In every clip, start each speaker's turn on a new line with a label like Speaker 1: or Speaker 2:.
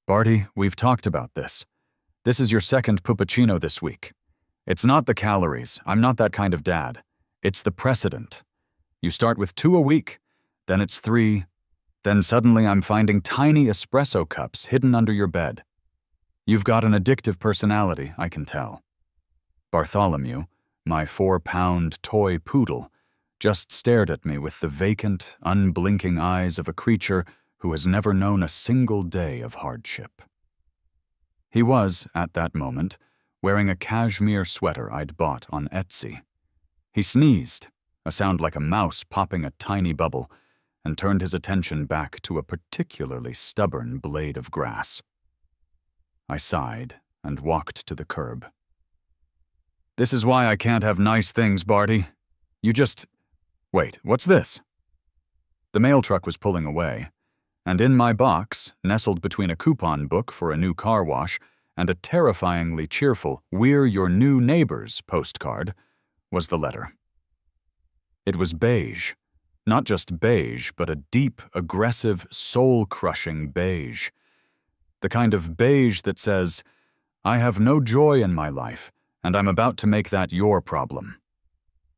Speaker 1: Barty, we've talked about this. This is your second puppuccino this week. It's not the calories. I'm not that kind of dad. It's the precedent. You start with 2 a week, then it's 3, then suddenly I'm finding tiny espresso cups hidden under your bed. You've got an addictive personality, I can tell. Bartholomew, my 4-pound toy poodle, just stared at me with the vacant, unblinking eyes of a creature who has never known a single day of hardship. He was, at that moment, wearing a cashmere sweater I'd bought on Etsy. He sneezed, a sound like a mouse popping a tiny bubble, and turned his attention back to a particularly stubborn blade of grass. I sighed and walked to the curb. This is why I can't have nice things, Barty. You just... Wait, what's this? The mail truck was pulling away, and in my box, nestled between a coupon book for a new car wash and a terrifyingly cheerful "We're Your New Neighbors" postcard, was the letter. It was beige. Not just beige, but a deep, aggressive, soul-crushing beige. The kind of beige that says, I have no joy in my life, and I'm about to make that your problem.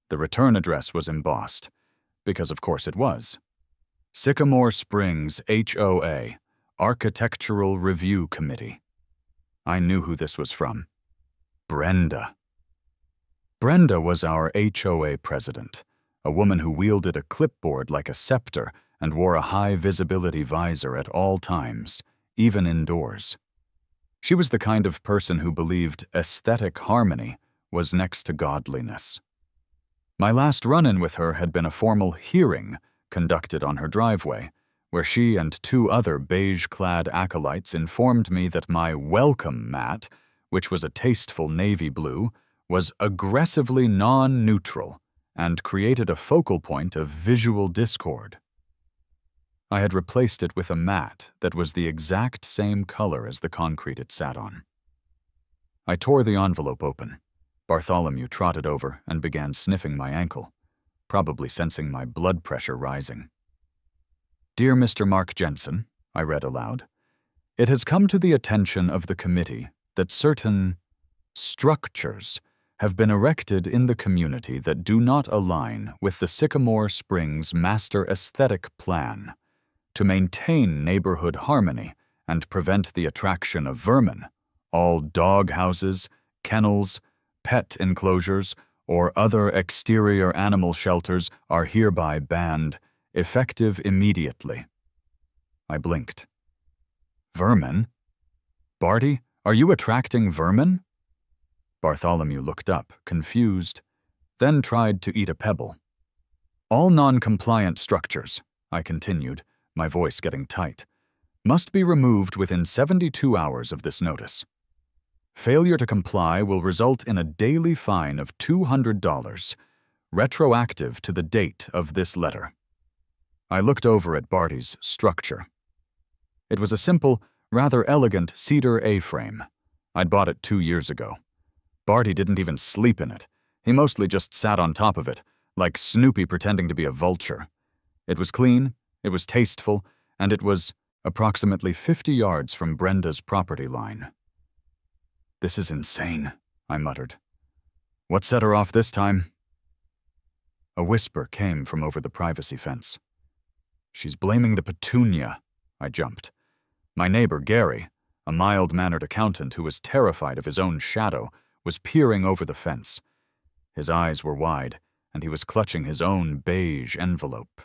Speaker 1: The return address was embossed, because of course it was. Sycamore Springs HOA, Architectural Review Committee. I knew who this was from. Brenda. Brenda was our HOA president, a woman who wielded a clipboard like a scepter and wore a high-visibility visor at all times, even indoors. She was the kind of person who believed aesthetic harmony was next to godliness. My last run-in with her had been a formal hearing conducted on her driveway, where she and 2 other beige-clad acolytes informed me that my welcome mat, which was a tasteful navy blue, was aggressively non-neutral and created a focal point of visual discord. I had replaced it with a mat that was the exact same color as the concrete it sat on. I tore the envelope open. Bartholomew trotted over and began sniffing my ankle, probably sensing my blood pressure rising. Dear Mr. Mark Jensen, I read aloud, it has come to the attention of the committee that certain structures have been erected in the community that do not align with the Sycamore Springs Master Aesthetic Plan to maintain neighborhood harmony and prevent the attraction of vermin. All dog houses, kennels, pet enclosures, or other exterior animal shelters are hereby banned, effective immediately. I blinked. Vermin? Barty, are you attracting vermin? Bartholomew looked up, confused, then tried to eat a pebble. All non-compliant structures, I continued, my voice getting tight, must be removed within 72 hours of this notice. Failure to comply will result in a daily fine of $200, retroactive to the date of this letter. I looked over at Barty's structure. It was a simple, rather elegant cedar A-frame. I'd bought it 2 years ago. Barty didn't even sleep in it. He mostly just sat on top of it, like Snoopy pretending to be a vulture. It was clean, it was tasteful, and it was approximately 50 yards from Brenda's property line. This is insane, I muttered. What set her off this time? A whisper came from over the privacy fence. She's blaming the petunia, I jumped. My neighbor, Gary, a mild-mannered accountant who was terrified of his own shadow, was peering over the fence. His eyes were wide, and he was clutching his own beige envelope.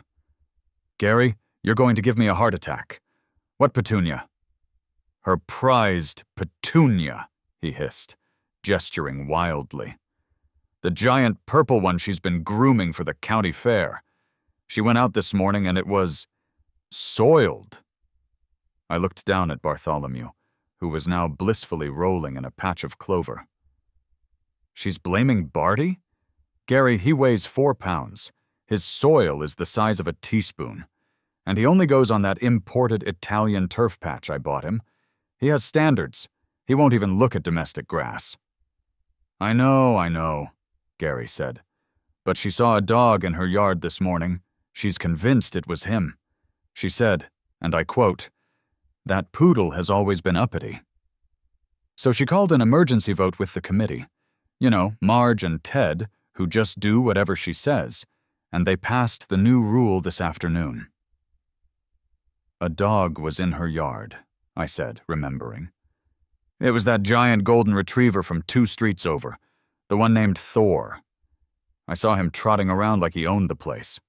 Speaker 1: Gary, you're going to give me a heart attack. What petunia? Her prized petunia, he hissed, gesturing wildly. The giant purple one she's been grooming for the county fair. She went out this morning and it was soiled. I looked down at Bartholomew, who was now blissfully rolling in a patch of clover. She's blaming Barty? Gary, he weighs 4 pounds. His soil is the size of a teaspoon. And he only goes on that imported Italian turf patch I bought him. He has standards. He won't even look at domestic grass. I know, Gary said. But she saw a dog in her yard this morning. She's convinced it was him. She said, and I quote, That Poodle has always been uppity. So she called an emergency vote with the committee. You know, Marge and Ted, who just do whatever she says, and they passed the new rule this afternoon. A dog was in her yard, I said, remembering. It was that giant golden retriever from 2 streets over, the one named Thor. I saw him trotting around like he owned the place.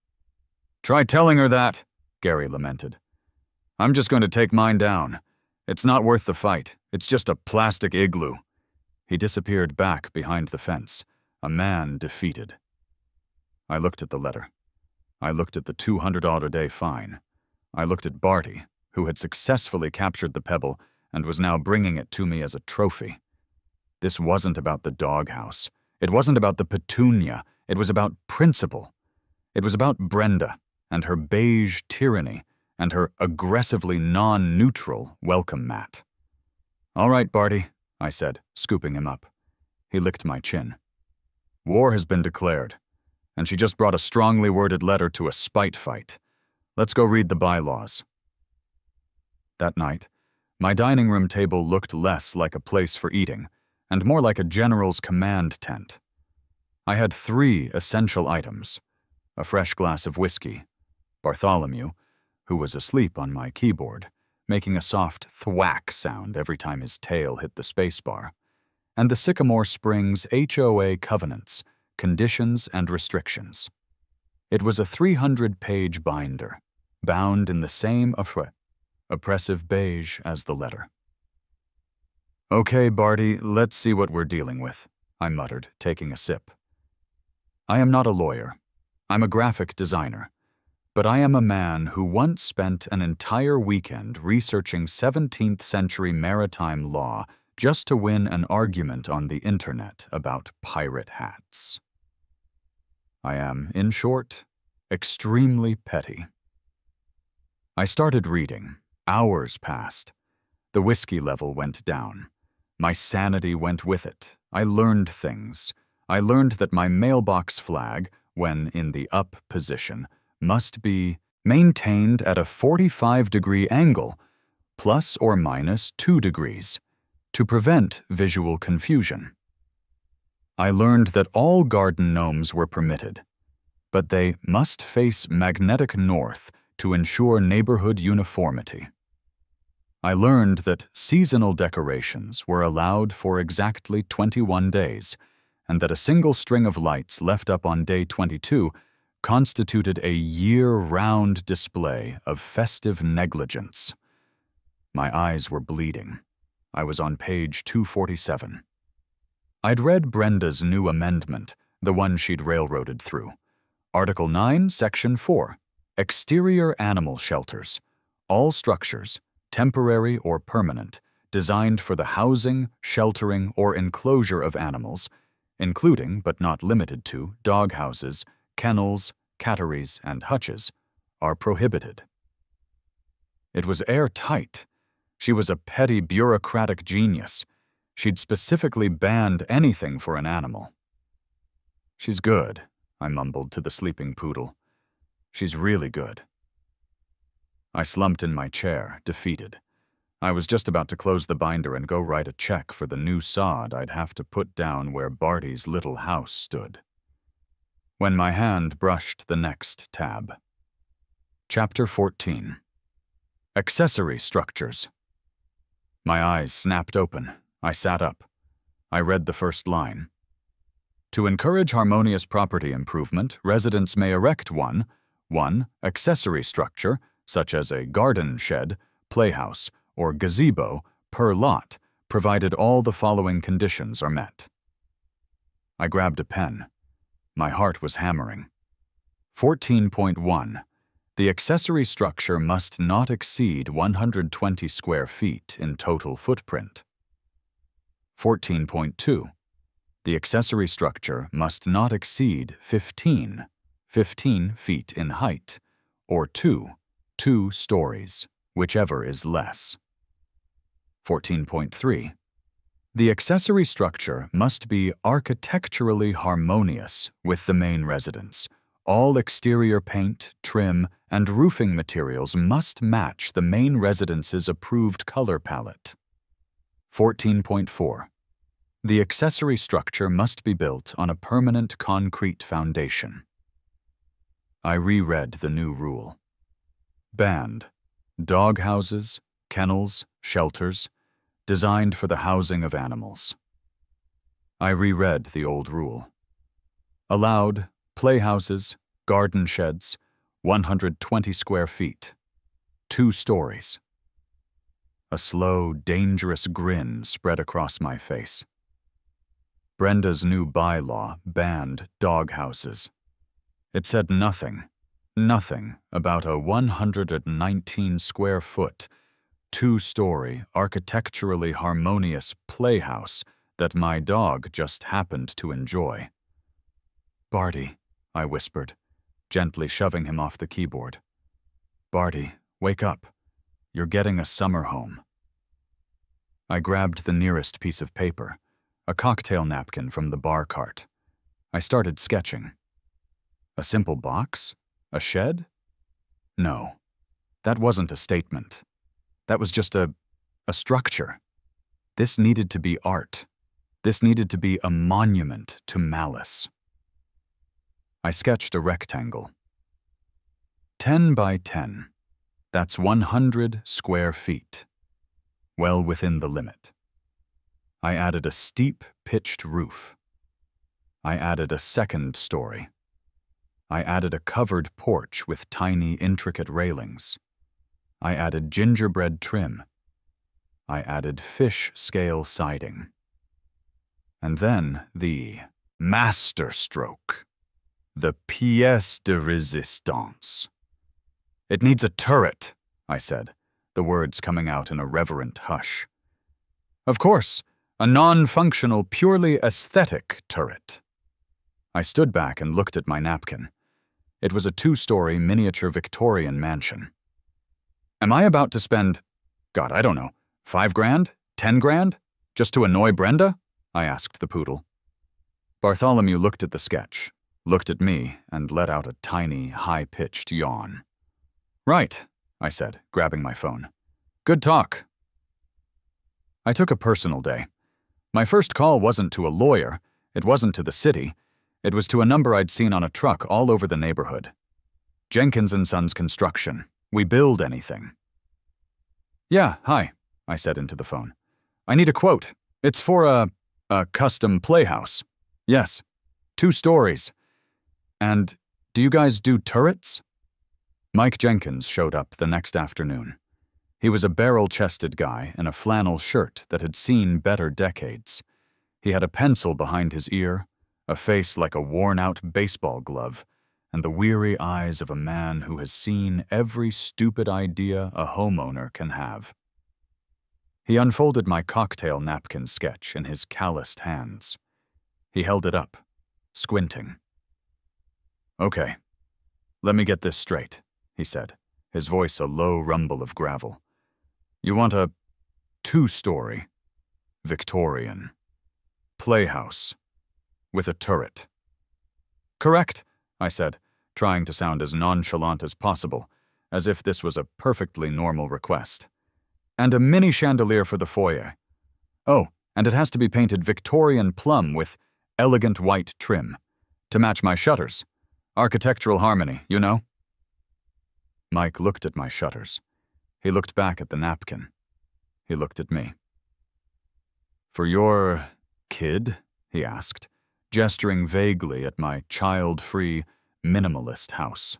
Speaker 1: Try telling her that, Gary lamented. I'm just going to take mine down. It's not worth the fight. It's just a plastic igloo. He disappeared back behind the fence, a man defeated. I looked at the letter. I looked at the $200 a day fine. I looked at Barty, who had successfully captured the pebble and was now bringing it to me as a trophy. This wasn't about the doghouse. It wasn't about the petunia. It was about principle. It was about Brenda and her beige tyranny and her aggressively non-neutral welcome mat. All right, Barty, I said, scooping him up. He licked my chin. War has been declared, and she just brought a strongly worded letter to a spite fight. Let's go read the bylaws. That night, my dining room table looked less like a place for eating and more like a general's command tent. I had 3 essential items: a fresh glass of whiskey, Bartholomew, who was asleep on my keyboard, making a soft thwack sound every time his tail hit the spacebar, and the Sycamore Springs HOA covenants, conditions and restrictions. It was a 300-page binder, bound in the same oppressive beige as the letter. Okay, Barty, let's see what we're dealing with, I muttered, taking a sip. I am not a lawyer. I'm a graphic designer. But I am a man who once spent an entire weekend researching 17th century maritime law just to win an argument on the internet about pirate hats. I am, in short, extremely petty. I started reading. Hours passed. The whiskey level went down. My sanity went with it. I learned things. I learned that my mailbox flag, when in the up position, must be maintained at a 45-degree angle, plus or minus 2 degrees, to prevent visual confusion. I learned that all garden gnomes were permitted, but they must face magnetic north to ensure neighborhood uniformity. I learned that seasonal decorations were allowed for exactly 21 days, and that a single string of lights left up on day 22 constituted a year-round display of festive negligence. My eyes were bleeding. I was on page 247. I'd read Brenda's new amendment, the one she'd railroaded through. Article 9, Section 4, Exterior Animal Shelters. All structures, temporary or permanent, designed for the housing, sheltering, or enclosure of animals, including but not limited to doghouses, kennels, catteries, and hutches, are prohibited. It was airtight. She was a petty bureaucratic genius. She'd specifically banned anything for an animal. She's good, I mumbled to the sleeping Poodle. She's really good. I slumped in my chair, defeated. I was just about to close the binder and go write a check for the new sod I'd have to put down where Barty's little house stood, when my hand brushed the next tab. Chapter 14. Accessory Structures. My eyes snapped open. I sat up. I read the first line. To encourage harmonious property improvement, residents may erect one accessory structure, such as a garden shed, playhouse, or gazebo, per lot, provided all the following conditions are met. I grabbed a pen. My heart was hammering. 14.1. The accessory structure must not exceed 120 square feet in total footprint. 14.2. The accessory structure must not exceed 15 feet in height, or 2 stories, whichever is less. 14.3. The accessory structure must be architecturally harmonious with the main residence. All exterior paint, trim, and roofing materials must match the main residence's approved color palette. 14.4. The accessory structure must be built on a permanent concrete foundation. I reread the new rule. Banned. Dog houses, kennels, shelters, designed for the housing of animals. I reread the old rule. Allowed playhouses, garden sheds, 120 square feet, 2 stories. A slow, dangerous grin spread across my face. Brenda's new bylaw banned dog houses. It said nothing about a 119 square foot, 2-story, architecturally harmonious playhouse that my dog just happened to enjoy. "Barty," I whispered, gently shoving him off the keyboard. "Barty, wake up. You're getting a summer home." I grabbed the nearest piece of paper, a cocktail napkin from the bar cart. I started sketching. A simple box? A shed? No, that wasn't a statement. That was just a structure. This needed to be art. This needed to be a monument to malice. I sketched a rectangle. 10 by 10. That's 100 square feet. Well within the limit. I added a steep, pitched roof. I added a second story. I added a covered porch with tiny, intricate railings. I added gingerbread trim. I added fish scale siding. And then the masterstroke. The pièce de résistance. "It needs a turret," I said, the words coming out in a reverent hush. "Of course, a non-functional, purely aesthetic turret." I stood back and looked at my napkin. It was a 2-story miniature Victorian mansion. Am I about to spend, God, I don't know, 5 grand? 10 grand? Just to annoy Brenda? I asked the poodle. Bartholomew looked at the sketch, looked at me, and let out a tiny, high-pitched yawn. "Right," I said, grabbing my phone. "Good talk." I took a personal day. My first call wasn't to a lawyer, it wasn't to the city, it was to a number I'd seen on a truck all over the neighborhood. Jenkins & Sons Construction. We build anything. "Yeah, hi," I said into the phone. "I need a quote. It's for a custom playhouse. Yes, 2 stories. And do you guys do turrets?" Mike Jenkins showed up the next afternoon. He was a barrel-chested guy in a flannel shirt that had seen better decades. He had a pencil behind his ear, a face like a worn-out baseball glove, and the weary eyes of a man who has seen every stupid idea a homeowner can have. He unfolded my cocktail napkin sketch in his calloused hands. He held it up, squinting. "Okay, let me get this straight," he said, his voice a low rumble of gravel. "You want a 2-story, Victorian, playhouse, with a turret." "Correct," I said, trying to sound as nonchalant as possible, as if this was a perfectly normal request. "And a mini chandelier for the foyer. Oh, and it has to be painted Victorian plum with elegant white trim, to match my shutters. Architectural harmony, you know?" Mike looked at my shutters. He looked back at the napkin. He looked at me. "For your kid?" he asked, gesturing vaguely at my child-free, minimalist house.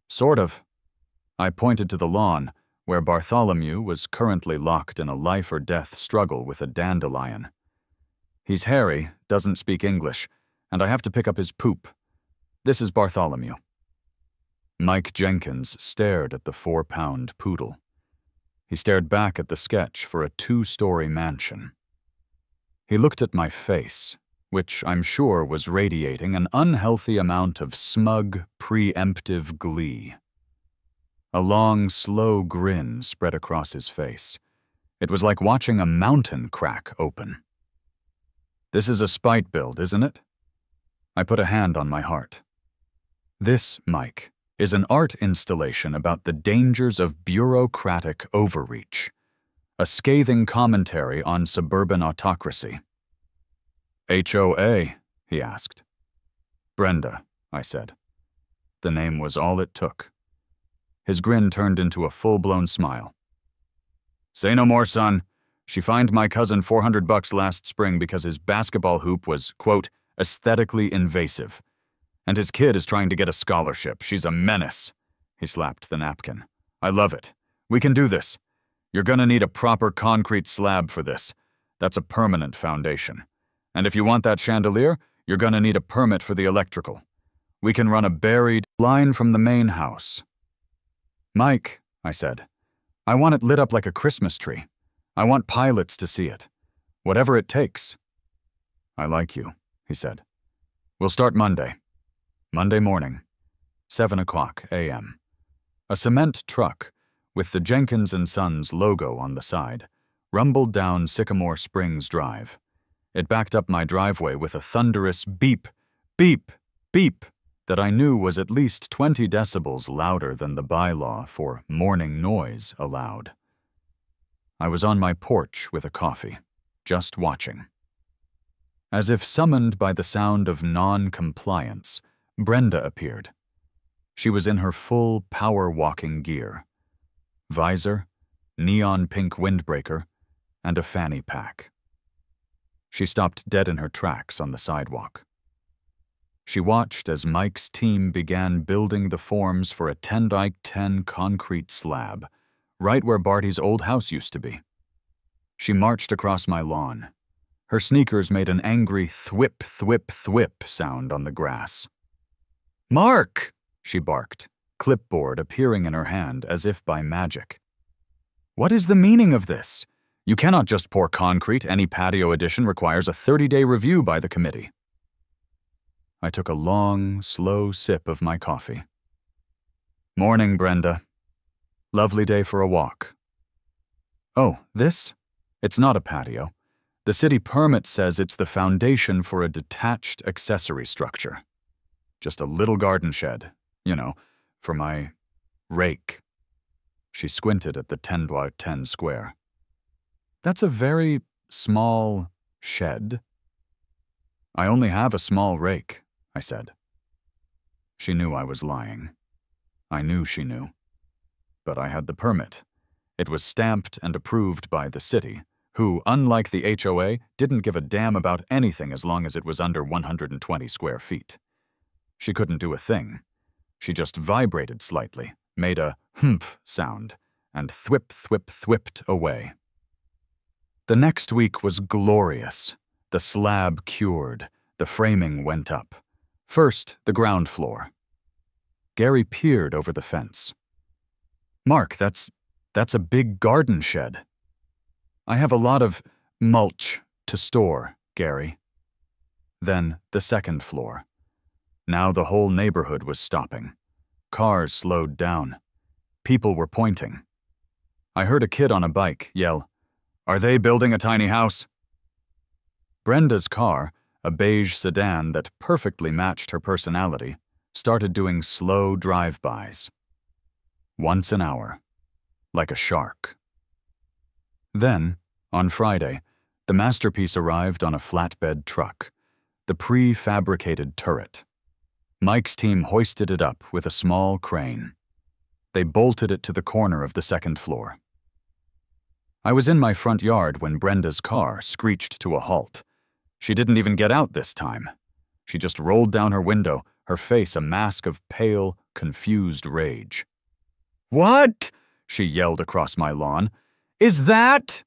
Speaker 1: "Sort of." I pointed to the lawn, where Bartholomew was currently locked in a life-or-death struggle with a dandelion. "He's hairy, doesn't speak English, and I have to pick up his poop. This is Bartholomew." Mike Jenkins stared at the 4-pound poodle. He stared back at the sketch for a 2-story mansion. He looked at my face, which I'm sure was radiating an unhealthy amount of smug, preemptive glee. A long, slow grin spread across his face. It was like watching a mountain crack open. "This is a spite build, isn't it?" I put a hand on my heart. "This, Mike, is an art installation about the dangers of bureaucratic overreach, a scathing commentary on suburban autocracy. HOA, he asked. Brenda, I said. The name was all it took. His grin turned into a full-blown smile. Say no more, son. She fined my cousin $400 last spring because his basketball hoop was, quote, aesthetically invasive. And his kid is trying to get a scholarship. She's a menace. He slapped the napkin. I love it. We can do this. You're gonna need a proper concrete slab for this. That's a permanent foundation. And if you want that chandelier, you're gonna need a permit for the electrical. We can run a buried line from the main house. Mike, I said, I want it lit up like a Christmas tree. I want pilots to see it. Whatever it takes. I like you, he said. We'll start Monday. Monday morning, 7:00 a.m. A cement truck, with the Jenkins & Sons logo on the side, rumbled down Sycamore Springs Drive. It backed up my driveway with a thunderous beep, beep, beep that I knew was at least 20 decibels louder than the bylaw for morning noise allowed. I was on my porch with a coffee, just watching. As if summoned by the sound of non-compliance, Brenda appeared. She was in her full power-walking gear. Visor, neon pink windbreaker, and a fanny pack. She stopped dead in her tracks on the sidewalk. She watched as Mike's team began building the forms for a 10x10 concrete slab, right where Barty's old house used to be. She marched across my lawn. Her sneakers made an angry thwip, thwip, thwip sound on the grass. Mark! She barked, clipboard appearing in her hand as if by magic. What is the meaning of this? You cannot just pour concrete. Any patio addition requires a 30-day review by the committee. I took a long, slow sip of my coffee. Morning, Brenda. Lovely day for a walk. Oh, this? It's not a patio. The city permit says it's the foundation for a detached accessory structure. Just a little garden shed, you know, for my rake. She squinted at the 10x10 square. That's a very small shed. I only have a small rake, I said. She knew I was lying. I knew she knew. But I had the permit. It was stamped and approved by the city, who, unlike the HOA, didn't give a damn about anything as long as it was under 120 square feet. She couldn't do a thing. She just vibrated slightly, made a humph sound, and thwip, thwip, thwipped away. The next week was glorious. The slab cured. The framing went up. First, the ground floor. Gary peered over the fence. Mark, that's a big garden shed. I have a lot of mulch to store, Gary. Then the second floor. Now the whole neighborhood was stopping. Cars slowed down. People were pointing. I heard a kid on a bike yell, "Are they building a tiny house?" Brenda's car, a beige sedan that perfectly matched her personality, started doing slow drive-bys. Once an hour, like a shark. Then, on Friday, the masterpiece arrived on a flatbed truck, the prefabricated turret. Mike's team hoisted it up with a small crane. They bolted it to the corner of the second floor. I was in my front yard when Brenda's car screeched to a halt. She didn't even get out this time. She just rolled down her window, her face a mask of pale, confused rage. "What?" she yelled across my lawn. "Is that?"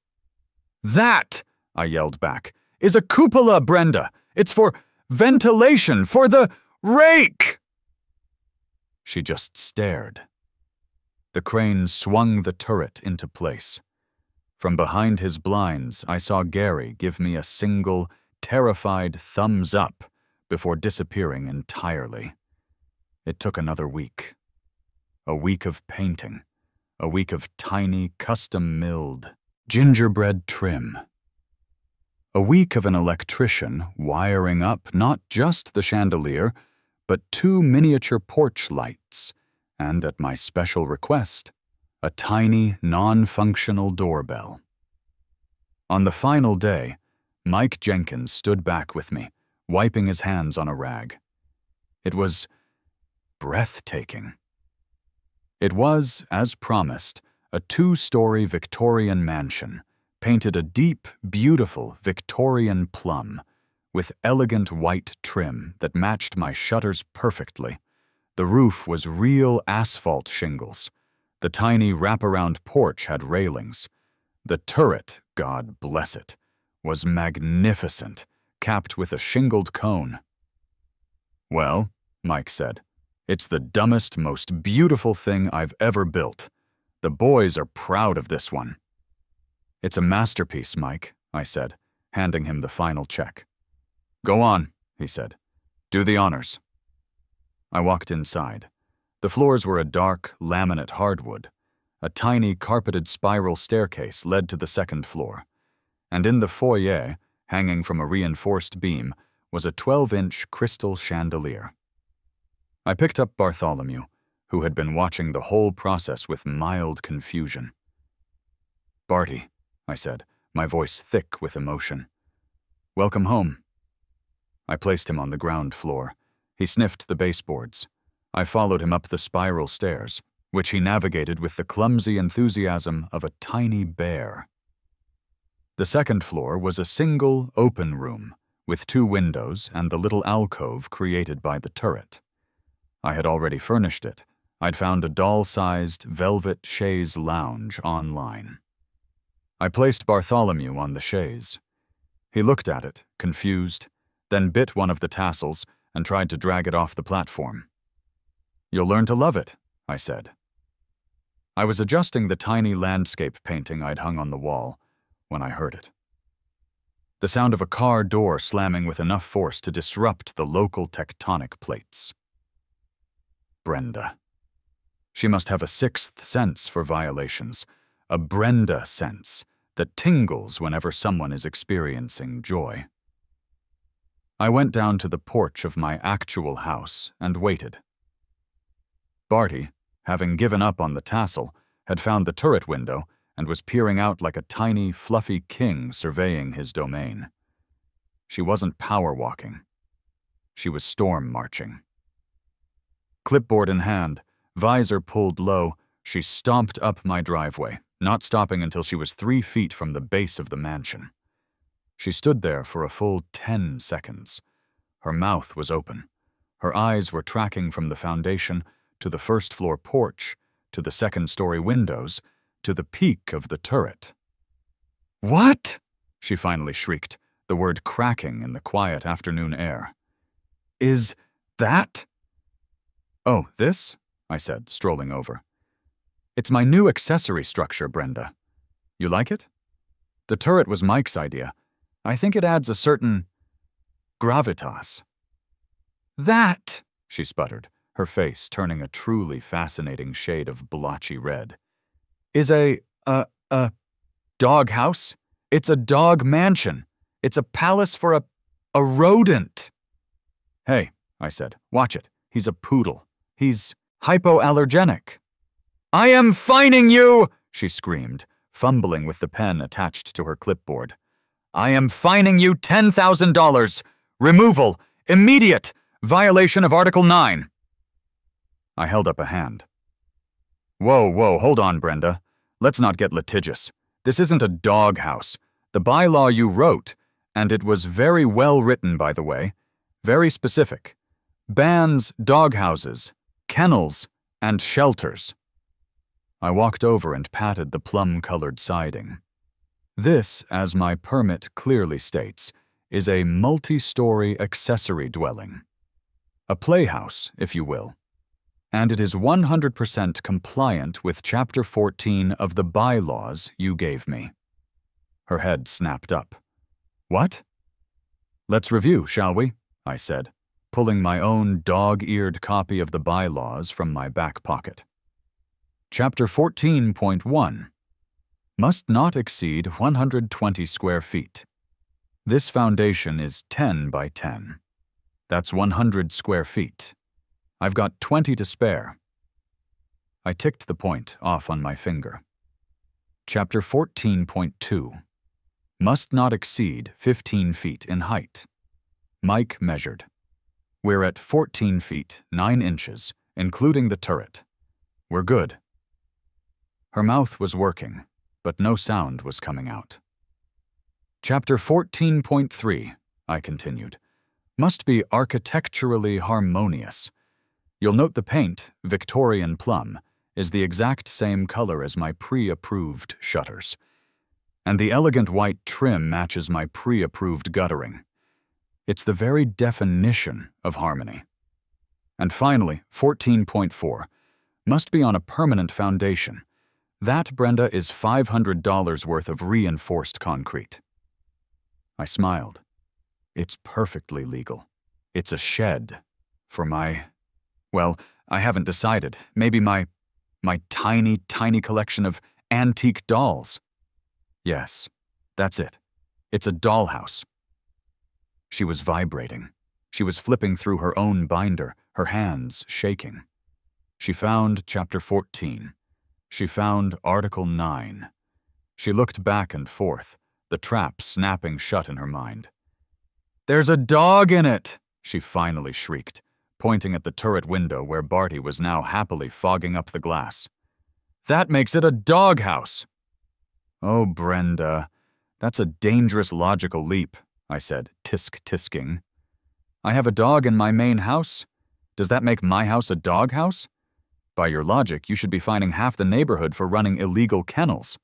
Speaker 1: "That," I yelled back, "is a cupola, Brenda. It's for ventilation, for the rake!" She just stared. The crane swung the turret into place. From behind his blinds, I saw Gary give me a single, terrified thumbs up before disappearing entirely. It took another week. A week of painting. A week of tiny, custom-milled gingerbread trim. A week of an electrician wiring up not just the chandelier, but 2 miniature porch lights, and at my special request, a tiny, non-functional doorbell. On the final day, Mike Jenkins stood back with me, wiping his hands on a rag. It was breathtaking. It was, as promised, a 2-story Victorian mansion, painted a deep, beautiful Victorian plum, with elegant white trim that matched my shutters perfectly. The roof was real asphalt shingles. The tiny wraparound porch had railings. The turret, God bless it, was magnificent, capped with a shingled cone. "Well," Mike said, "it's the dumbest, most beautiful thing I've ever built. The boys are proud of this one." "It's a masterpiece, Mike," I said, handing him the final check. "Go on," he said. "Do the honors." I walked inside. The floors were a dark, laminate hardwood. A tiny, carpeted spiral staircase led to the second floor. And in the foyer, hanging from a reinforced beam, was a 12-inch crystal chandelier. I picked up Bartholomew, who had been watching the whole process with mild confusion. "Barty," I said, my voice thick with emotion. "Welcome home." I placed him on the ground floor. He sniffed the baseboards. I followed him up the spiral stairs, which he navigated with the clumsy enthusiasm of a tiny bear. The second floor was a single, open room, with 2 windows and the little alcove created by the turret. I had already furnished it. I'd found a doll-sized velvet chaise lounge online. I placed Bartholomew on the chaise. He looked at it, confused, then bit one of the tassels and tried to drag it off the platform. "You'll learn to love it," I said. I was adjusting the tiny landscape painting I'd hung on the wall when I heard it. The sound of a car door slamming with enough force to disrupt the local tectonic plates. Brenda. She must have a 6th sense for violations, a Brenda sense that tingles whenever someone is experiencing joy. I went down to the porch of my actual house and waited. Barty, having given up on the tassel, had found the turret window and was peering out like a tiny, fluffy king surveying his domain. She wasn't power walking. She was storm marching. Clipboard in hand, visor pulled low, she stomped up my driveway, not stopping until she was 3 feet from the base of the mansion. She stood there for a full 10 seconds. Her mouth was open. Her eyes were tracking from the foundation to the first-floor porch, to the second-story windows, to the peak of the turret. "What?" she finally shrieked, the word cracking in the quiet afternoon air. "Is that?" "Oh, this?" I said, strolling over. "It's my new accessory structure, Brenda. You like it? The turret was Mike's idea. I think it adds a certain gravitas." "That," she sputtered, her face turning a truly fascinating shade of blotchy red, "is a dog house. It's a dog mansion. It's a palace for a rodent." "Hey," I said, "watch it. He's a poodle. He's hypoallergenic." "I am fining you!" she screamed, fumbling with the pen attached to her clipboard. "I am fining you $10,000. Removal. Immediate. Violation of Article 9. I held up a hand. Whoa, hold on, Brenda. Let's not get litigious. This isn't a dog house. The bylaw you wrote, and it was very well written, by the way, very specific, bans dog houses, kennels, and shelters. I walked over and patted the plum-colored siding. This, as my permit clearly states, is a multi-story accessory dwelling. A playhouse, if you will. And it is 100% compliant with Chapter 14 of the bylaws you gave me. Her head snapped up. What? Let's review, shall we? I said, pulling my own dog-eared copy of the bylaws from my back pocket. Chapter 14.1 Must not exceed 120 square feet. This foundation is 10 by 10. That's 100 square feet. I've got 20 to spare. I ticked the point off on my finger. Chapter 14.2. Must not exceed 15 feet in height. Mike measured. We're at 14 feet, 9 inches, including the turret. We're good. Her mouth was working, but no sound was coming out. Chapter 14.3, I continued, must be architecturally harmonious. You'll note the paint, Victorian plum, is the exact same color as my pre-approved shutters. And the elegant white trim matches my pre-approved guttering. It's the very definition of harmony. And finally, 14.4, must be on a permanent foundation. That, Brenda, is $500 worth of reinforced concrete. I smiled. It's perfectly legal. It's a shed for well, I haven't decided. Maybe my tiny, tiny collection of antique dolls. Yes, that's it. It's a dollhouse. She was vibrating. She was flipping through her own binder, her hands shaking. She found Chapter 14. She found Article 9. She looked back and forth, the trap snapping shut in her mind. "There's a dog in it!" she finally shrieked, pointing at the turret window where Barty was now happily fogging up the glass. "That makes it a doghouse!" "Oh, Brenda, that's a dangerous logical leap," I said, tisk-tisking. "I have a dog in my main house? Does that make my house a doghouse? By your logic, you should be fining half the neighborhood for running illegal kennels."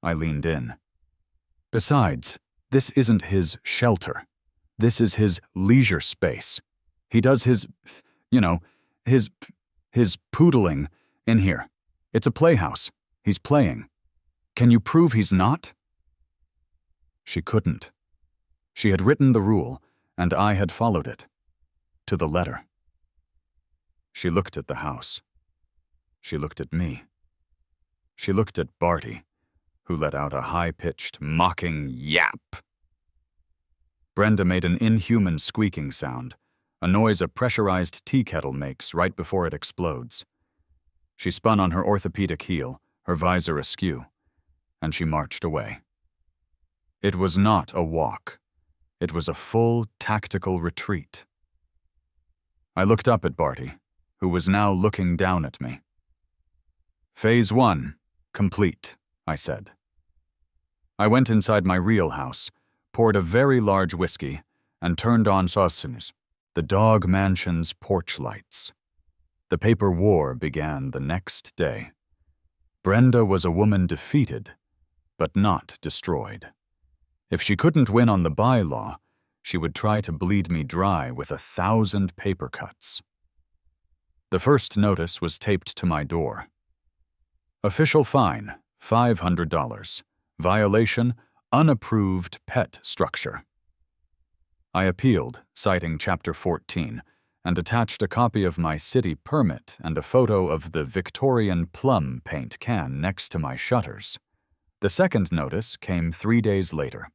Speaker 1: I leaned in. "Besides, this isn't his shelter. This is his leisure space. He does his poodling in here. It's a playhouse. He's playing. Can you prove he's not?" She couldn't. She had written the rule, and I had followed it. To the letter. She looked at the house. She looked at me. She looked at Barty, who let out a high-pitched, mocking yap. Brenda made an inhuman squeaking sound, a noise a pressurized tea kettle makes right before it explodes. She spun on her orthopedic heel, her visor askew, and she marched away. It was not a walk. It was a full tactical retreat. I looked up at Barty, who was now looking down at me. "Phase 1, complete," I said. I went inside my real house, poured a very large whiskey, and turned on saucers, the dog mansion's porch lights. The paper war began the next day. Brenda was a woman defeated, but not destroyed. If she couldn't win on the bylaw, she would try to bleed me dry with 1,000 paper cuts. The first notice was taped to my door. Official fine, $500. Violation, unapproved pet structure. I appealed, citing Chapter 14, and attached a copy of my city permit and a photo of the Victorian plum paint can next to my shutters. The second notice came 3 days later.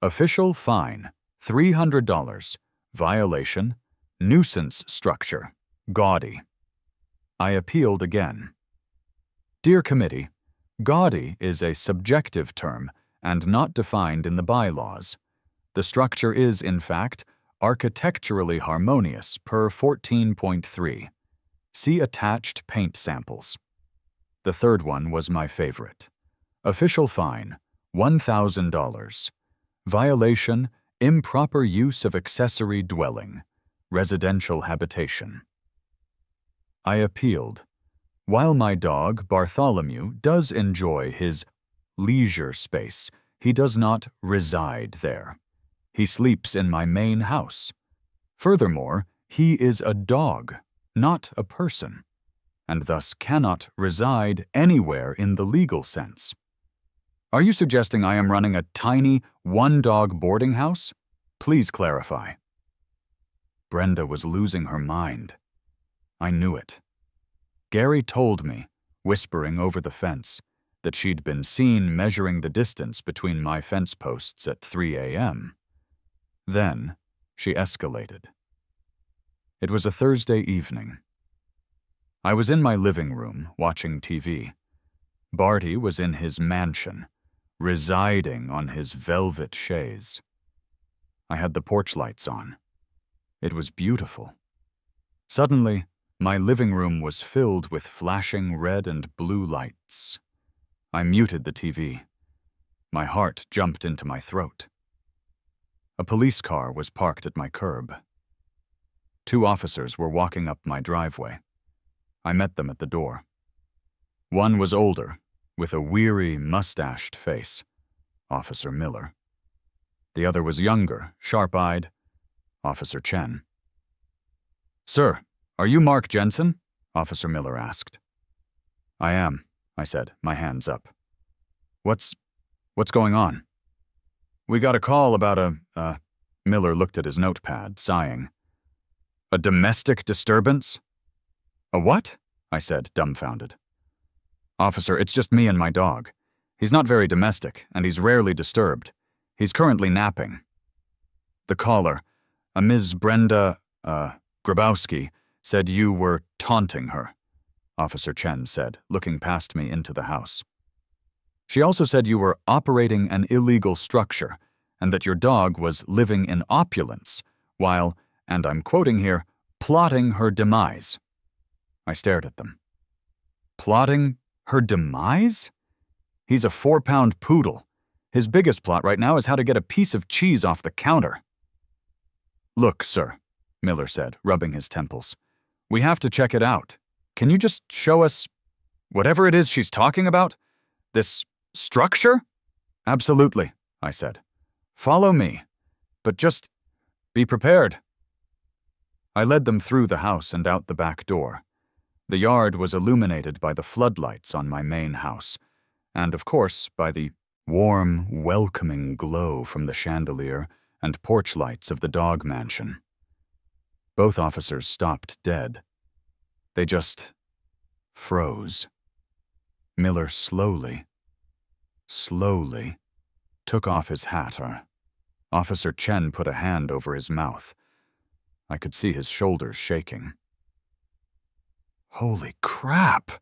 Speaker 1: Official fine, $300. Violation, nuisance structure, gaudy. I appealed again. Dear Committee, gaudy is a subjective term and not defined in the bylaws. The structure is, in fact, architecturally harmonious per 14.3. See attached paint samples. The third one was my favorite. Official fine, $1,000. Violation, improper use of accessory dwelling, residential habitation. I appealed. While my dog, Bartholomew, does enjoy his leisure space, he does not reside there. He sleeps in my main house. Furthermore, he is a dog, not a person, and thus cannot reside anywhere in the legal sense. Are you suggesting I am running a tiny, one-dog boarding house? Please clarify. Brenda was losing her mind. I knew it. Gary told me, whispering over the fence, that she'd been seen measuring the distance between my fence posts at 3 a.m. Then, she escalated. It was a Thursday evening. I was in my living room, watching TV. Barty was in his mansion, residing on his velvet chaise. I had the porch lights on. It was beautiful. Suddenly, my living room was filled with flashing red and blue lights. I muted the TV. My heart jumped into my throat. A police car was parked at my curb. 2 officers were walking up my driveway. I met them at the door. One was older, with a weary, mustached face, Officer Miller. The other was younger, sharp-eyed, Officer Chen. "Sir, are you Mark Jensen?" Officer Miller asked. "I am," I said, my hands up. What's going on?" "We got a call about Miller looked at his notepad, sighing. "A domestic disturbance?" "A what?" I said, dumbfounded. "Officer, it's just me and my dog. He's not very domestic, and he's rarely disturbed. He's currently napping." The caller, a Ms. Brenda, Grabowski, said you were taunting her, Officer Chen said, looking past me into the house. "She also said you were operating an illegal structure, and that your dog was living in opulence, while, and I'm quoting here, plotting her demise." I stared at them. Plotting her demise? He's a 4-pound poodle. His biggest plot right now is how to get a piece of cheese off the counter. "Look, sir," Miller said, rubbing his temples. "We have to check it out. Can you just show us whatever it is she's talking about? This structure?" "Absolutely," I said. "Follow me. But just be prepared." I led them through the house and out the back door. The yard was illuminated by the floodlights on my main house, and, of course, by the warm, welcoming glow from the chandelier and porch lights of the dog mansion. Both officers stopped dead. They just froze. Miller slowly took off his hat. Officer Chen put a hand over his mouth. I could see his shoulders shaking. "Holy crap,"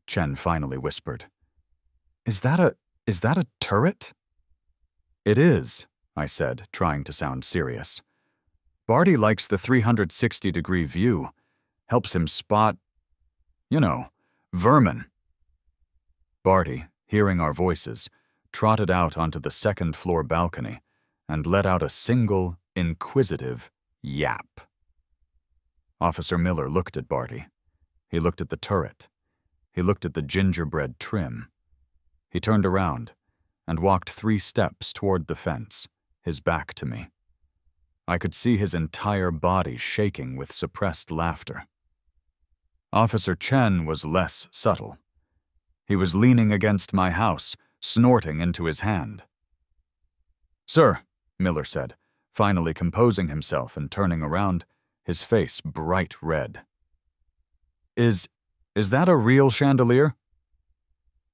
Speaker 1: Chen finally whispered. Is that a turret?" "It is," I said, trying to sound serious. "Barty likes the 360-degree view. Helps him spot, vermin." Barty, hearing our voices, trotted out onto the second-floor balcony and let out a single, inquisitive yap. Officer Miller looked at Barty. He looked at the turret. He looked at the gingerbread trim. He turned around and walked 3 steps toward the fence, his back to me. I could see his entire body shaking with suppressed laughter. Officer Chen was less subtle. He was leaning against my house, snorting into his hand. "Sir," Miller said, finally composing himself and turning around, his face bright red. Is that a real chandelier?"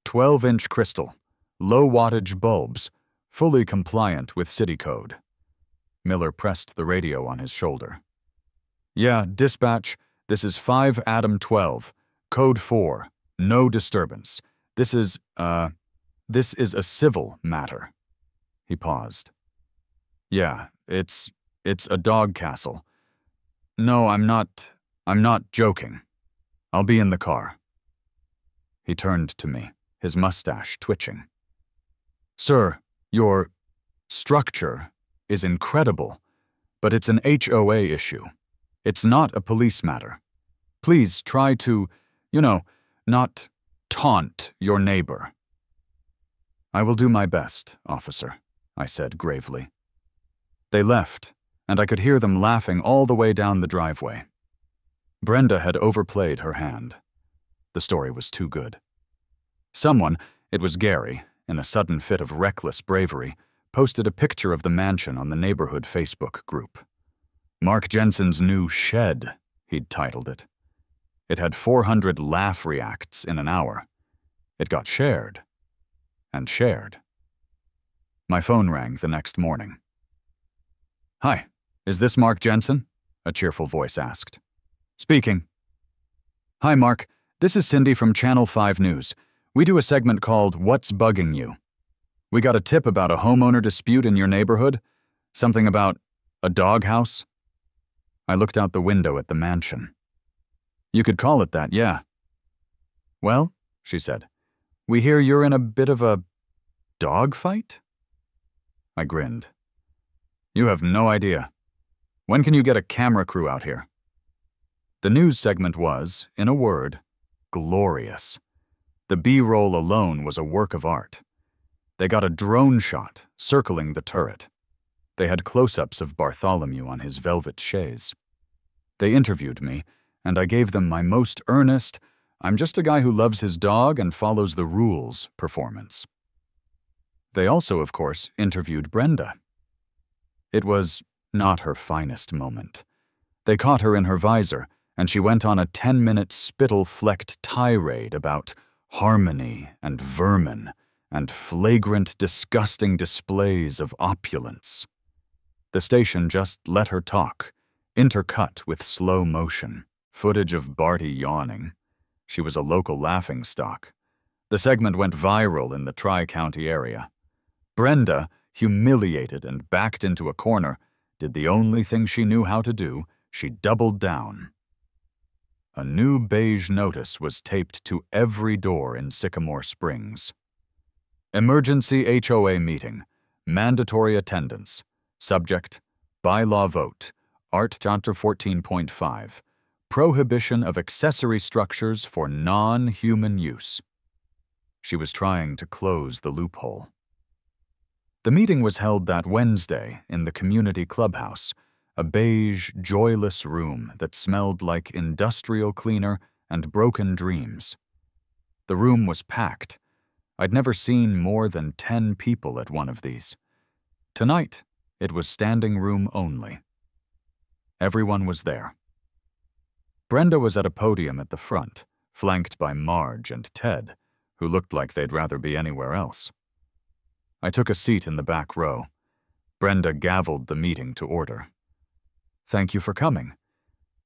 Speaker 1: 12-inch crystal, low-wattage bulbs, fully compliant with city code. Miller pressed the radio on his shoulder. "Yeah, dispatch, this is 5 Adam 12, code 4, no disturbance. This is a civil matter." He paused. "Yeah, it's a dog castle. No, I'm not joking. I'll be in the car." He turned to me, his mustache twitching. "Sir, your structure is incredible, but it's an HOA issue. It's not a police matter. Please try to, not taunt your neighbor." "I will do my best, officer," I said gravely. They left, and I could hear them laughing all the way down the driveway. Brenda had overplayed her hand. The story was too good. Someone, it was Gary, in a sudden fit of reckless bravery, posted a picture of the mansion on the neighborhood Facebook group. "Mark Jensen's new shed," he'd titled it. It had 400 laugh reacts in an hour. It got shared. And shared. My phone rang the next morning. "Hi, is this Mark Jensen?" a cheerful voice asked. "Speaking." "Hi, Mark. This is Cindy from Channel 5 News. We do a segment called What's Bugging You? We got a tip about a homeowner dispute in your neighborhood. Something about a doghouse. I looked out the window at the mansion. You could call it that, yeah. Well, she said, we hear you're in a bit of a dog fight? I grinned. You have no idea. When can you get a camera crew out here? The news segment was, in a word, glorious. The B-roll alone was a work of art. They got a drone shot circling the turret. They had close-ups of Bartholomew on his velvet chaise. They interviewed me, and I gave them my most earnest, I'm just a guy who loves his dog and follows the rules performance. They also, of course, interviewed Brenda. It was not her finest moment. They caught her in her visor, and she went on a 10-minute spittle-flecked tirade about harmony and vermin and flagrant, disgusting displays of opulence. The station just let her talk, intercut with slow motion, footage of Barty yawning. She was a local laughingstock. The segment went viral in the Tri-County area. Brenda, humiliated and backed into a corner, did the only thing she knew how to do. She doubled down. A new beige notice was taped to every door in Sycamore Springs. Emergency HOA meeting. Mandatory attendance. Subject, bylaw vote. Art Chapter 14.5. Prohibition of accessory structures for non-human use. She was trying to close the loophole. The meeting was held that Wednesday in the community clubhouse, a beige, joyless room that smelled like industrial cleaner and broken dreams. The room was packed. I'd never seen more than 10 people at one of these. Tonight, it was standing room only. Everyone was there. Brenda was at a podium at the front, flanked by Marge and Ted, who looked like they'd rather be anywhere else. I took a seat in the back row. Brenda gavelled the meeting to order. Thank you for coming.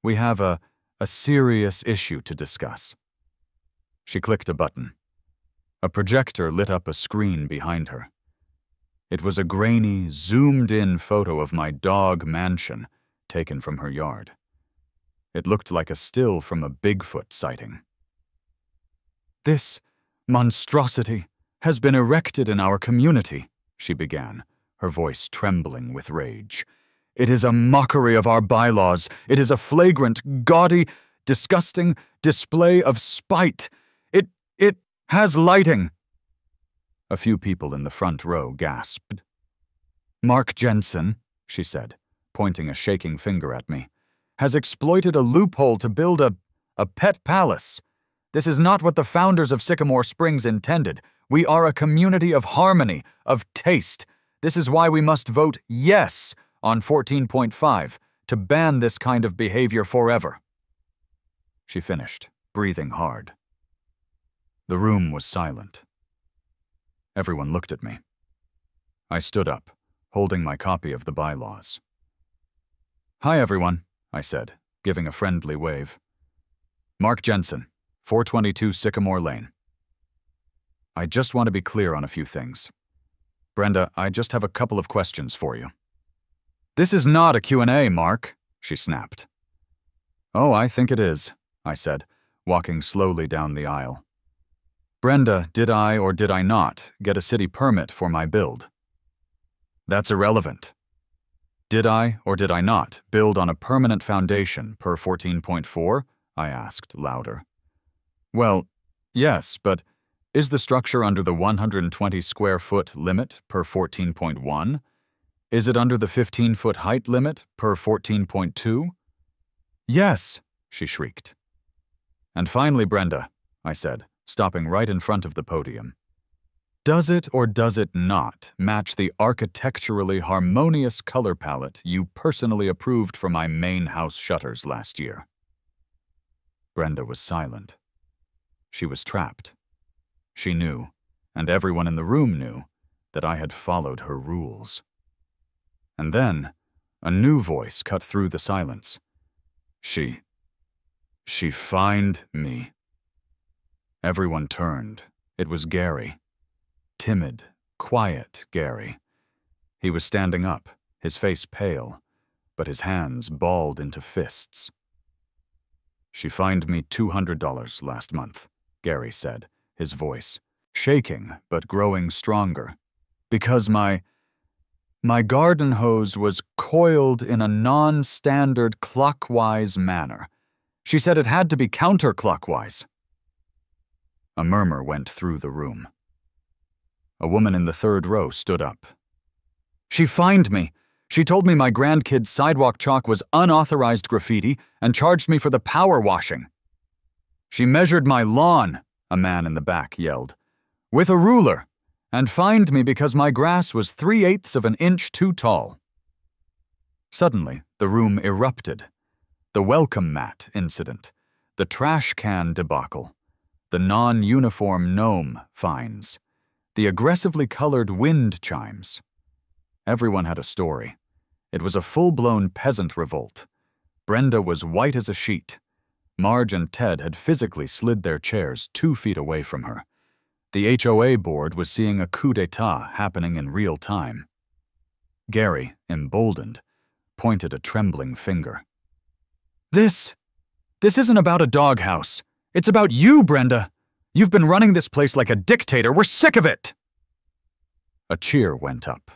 Speaker 1: We have a serious issue to discuss. She clicked a button. A projector lit up a screen behind her. It was a grainy, zoomed-in photo of my dog mansion taken from her yard. It looked like a still from a Bigfoot sighting. This monstrosity has been erected in our community, she began, her voice trembling with rage. It is a mockery of our bylaws. It is a flagrant, gaudy, disgusting display of spite. It has lighting. A few people in the front row gasped. Mark Jensen, she said, pointing a shaking finger at me, has exploited a loophole to build a pet palace. This is not what the founders of Sycamore Springs intended. We are a community of harmony, of taste. This is why we must vote yes on 14.5 to ban this kind of behavior forever. She finished, breathing hard. The room was silent. Everyone looked at me. I stood up, holding my copy of the bylaws. Hi, everyone, I said, giving a friendly wave. Mark Jensen, 422 Sycamore Lane. I just want to be clear on a few things. Brenda, I just have a couple of questions for you. This is not a Q&A, Mark, she snapped. Oh, I think it is, I said, walking slowly down the aisle. Brenda, did I or did I not get a city permit for my build? That's irrelevant. Did I or did I not build on a permanent foundation per 14.4? I asked, louder. Well, yes, but is the structure under the 120 square foot limit per 14.1? Is it under the 15-foot height limit per 14.2? Yes, she shrieked. And finally, Brenda, I said, stopping right in front of the podium. Does it or does it not match the architecturally harmonious color palette you personally approved for my main house shutters last year? Brenda was silent. She was trapped. She knew, and everyone in the room knew, that I had followed her rules. And then, a new voice cut through the silence. She fined me. Everyone turned. It was Gary. Timid, quiet Gary. He was standing up, his face pale, but his hands balled into fists. "She fined me $200 last month," Gary said, his voice shaking but growing stronger, "because my garden hose was coiled in a non-standard clockwise manner. She said it had to be counterclockwise." A murmur went through the room. A woman in the third row stood up. "She fined me. She told me my grandkid's sidewalk chalk was unauthorized graffiti and charged me for the power washing. She measured my lawn," a man in the back yelled, "with a ruler, and fined me because my grass was 3/8 of an inch too tall." Suddenly, the room erupted. The welcome mat incident, the trash can debacle, the non-uniform gnome fines, the aggressively colored wind chimes. Everyone had a story. It was a full-blown peasant revolt. Brenda was white as a sheet. Marge and Ted had physically slid their chairs 2 feet away from her. The HOA board was seeing a coup d'etat happening in real time. Gary, emboldened, pointed a trembling finger. This isn't about a doghouse. It's about you, Brenda. You've been running this place like a dictator. We're sick of it." A cheer went up.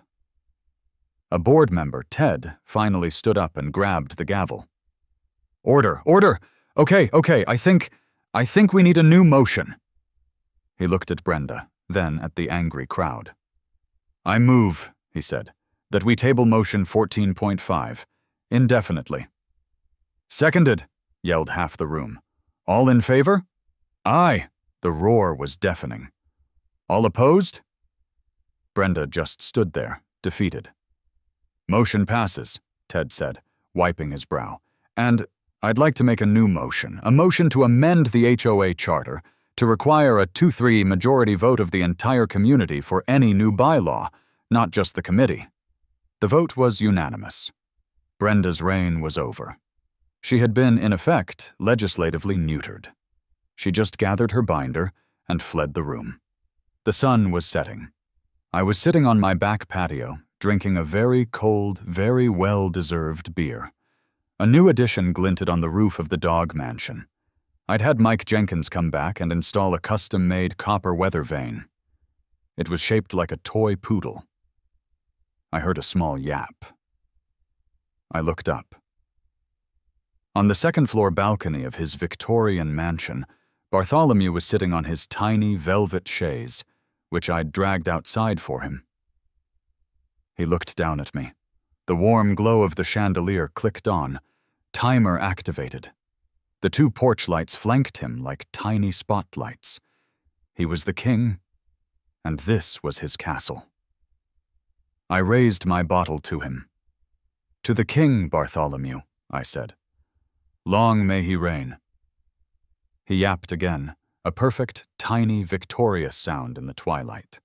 Speaker 1: A board member, Ted, finally stood up and grabbed the gavel. "Order, order! Okay, I think we need a new motion." He looked at Brenda, then at the angry crowd. "I move," he said, "that we table motion 14.5, indefinitely." "Seconded," yelled half the room. "All in favor?" "Aye." The roar was deafening. "All opposed?" Brenda just stood there, defeated. "Motion passes," Ted said, wiping his brow. "And I'd like to make a new motion, a motion to amend the HOA charter to require a 2-3 majority vote of the entire community for any new bylaw, not just the committee." The vote was unanimous. Brenda's reign was over. She had been, in effect, legislatively neutered. She just gathered her binder and fled the room. The sun was setting. I was sitting on my back patio, drinking a very cold, very well-deserved beer. A new addition glinted on the roof of the dog mansion. I'd had Mike Jenkins come back and install a custom-made copper weather vane. It was shaped like a toy poodle. I heard a small yap. I looked up. On the second-floor balcony of his Victorian mansion, Bartholomew was sitting on his tiny velvet chaise, which I'd dragged outside for him. He looked down at me. The warm glow of the chandelier clicked on. Timer activated. The 2 porch lights flanked him like tiny spotlights. He was the king, and this was his castle. I raised my bottle to him. "To the king, Bartholomew," I said. "Long may he reign." He yapped again, a perfect, tiny, victorious sound in the twilight.